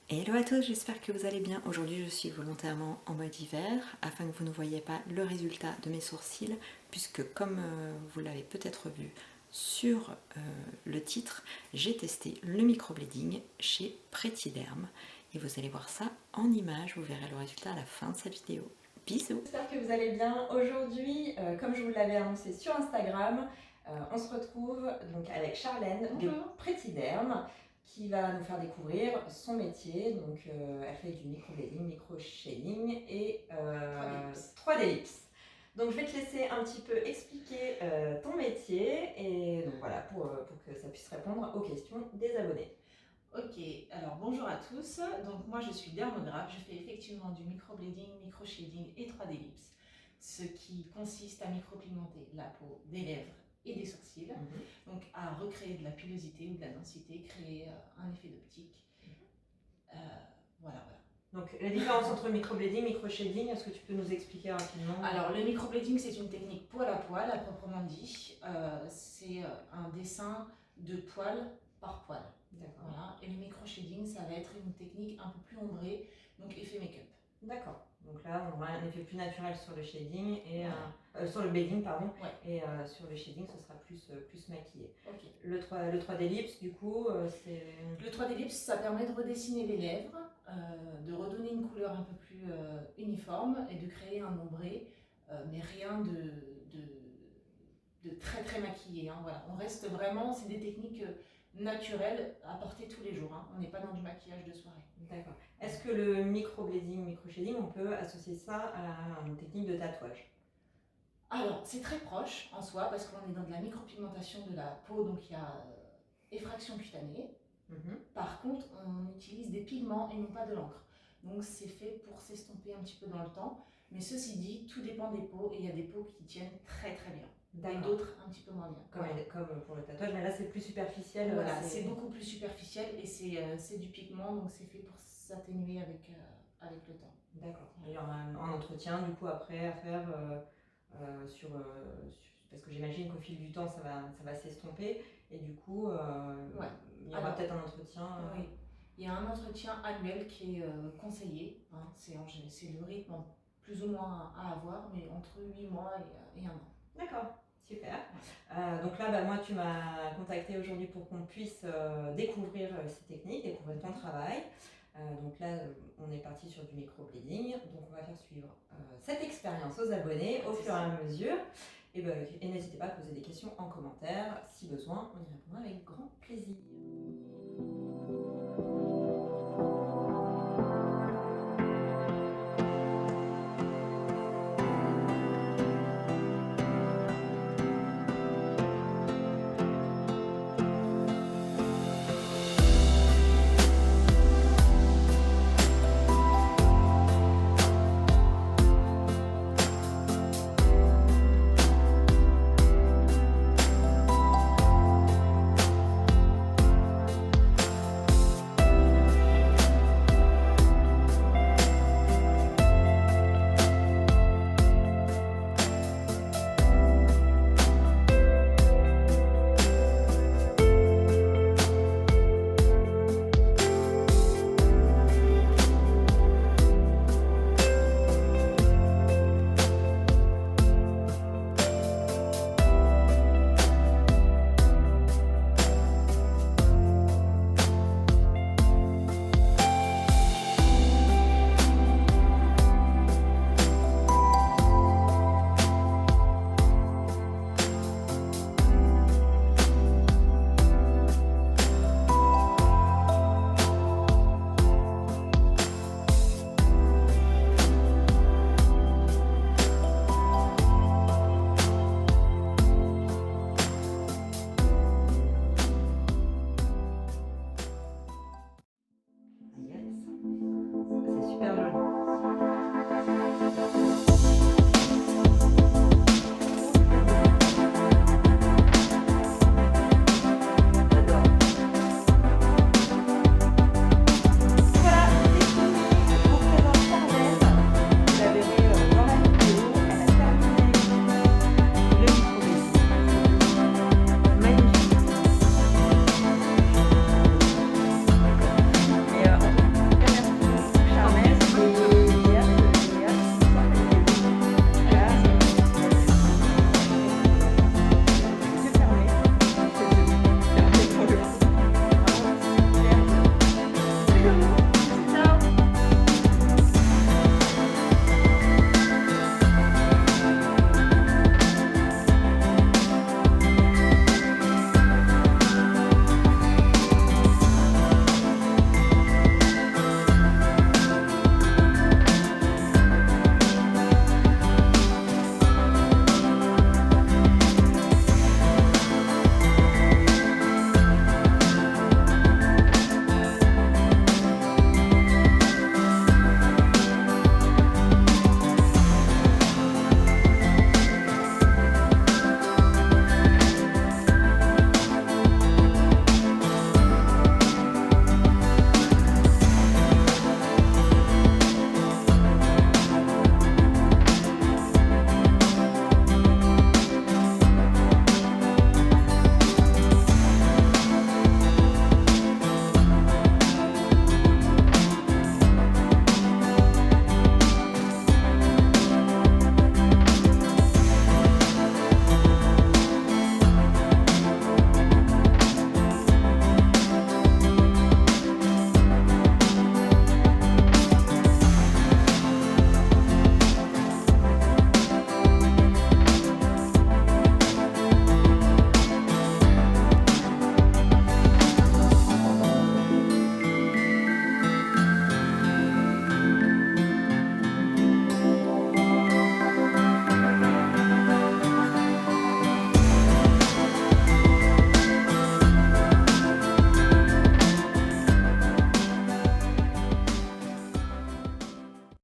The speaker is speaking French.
Hello à tous, j'espère que vous allez bien. Aujourd'hui je suis volontairement en mode hiver afin que vous ne voyez pas le résultat de mes sourcils puisque comme vous l'avez peut-être vu sur le titre, j'ai testé le microblading chez Pretiderm et vous allez voir ça en image, vous verrez le résultat à la fin de cette vidéo. Bisous. J'espère que vous allez bien. Aujourd'hui, comme je vous l'avais annoncé sur Instagram, on se retrouve donc avec Charlène de Pretiderm qui va nous faire découvrir son métier. Donc, elle fait du microblading, micro-shading et 3D lips. Donc, je vais te laisser un petit peu expliquer ton métier et donc voilà pour que ça puisse répondre aux questions des abonnés. Ok, alors bonjour à tous. Donc moi je suis dermographe, je fais effectivement du microblading, micro-shading et 3D lips, ce qui consiste à micropigmenter la peau des lèvres et des sourcils, donc à recréer de la pilosité ou de la densité, créer un effet d'optique. Voilà. Donc la différence entre microblading et micro-shading, est-ce que tu peux nous expliquer rapidement? Alors le microblading c'est une technique poil à poil à proprement dit, c'est un dessin de poil par poil. Voilà. Et le micro-shading ça va être une technique un peu plus ombrée, donc effet make-up. D'accord. Donc là, on aura un effet plus naturel sur le shading et sur le bedding, pardon. Ouais. Et sur le shading, ce sera plus maquillé. Okay. Le 3D lips, du coup, c'est... Le 3D lips, ça permet de redessiner les lèvres, de redonner une couleur un peu plus uniforme et de créer un ombré, mais rien de très très maquillé. Hein, voilà. On reste vraiment, c'est des techniques naturelles à porter tous les jours. Hein. On n'est pas dans du maquillage de soirée. D'accord. Est-ce que le microblading, micro-shading, on peut associer ça à une technique de tatouage? Alors, c'est très proche en soi parce qu'on est dans de la micropigmentation de la peau, donc il y a effraction cutanée. Par contre, on utilise des pigments et non pas de l'encre. Donc c'est fait pour s'estomper un petit peu dans le temps. Mais ceci dit, tout dépend des peaux et il y a des peaux qui tiennent très très bien. Et d'autres un petit peu moins bien. Comme pour le tatouage, mais là c'est plus superficiel. Voilà, c'est beaucoup plus superficiel et c'est du pigment, donc c'est fait pour s'atténuer avec le temps. D'accord. Il y aura un entretien du coup après à faire parce que j'imagine qu'au fil du temps ça va s'estomper et du coup il y aura peut-être un entretien. Oui, il y a un entretien annuel qui est conseillé. Hein. C'est le rythme plus ou moins à avoir, mais entre 8 mois et 1 an. D'accord. Super. Donc là, moi, tu m'as contacté aujourd'hui pour qu'on puisse découvrir ces techniques, découvrir ton travail. Donc là, on est parti sur du microblading. Donc on va faire suivre cette expérience aux abonnés au fur et à mesure. Et n'hésitez pas à poser des questions en commentaire. Si besoin, on y répondra avec grand plaisir.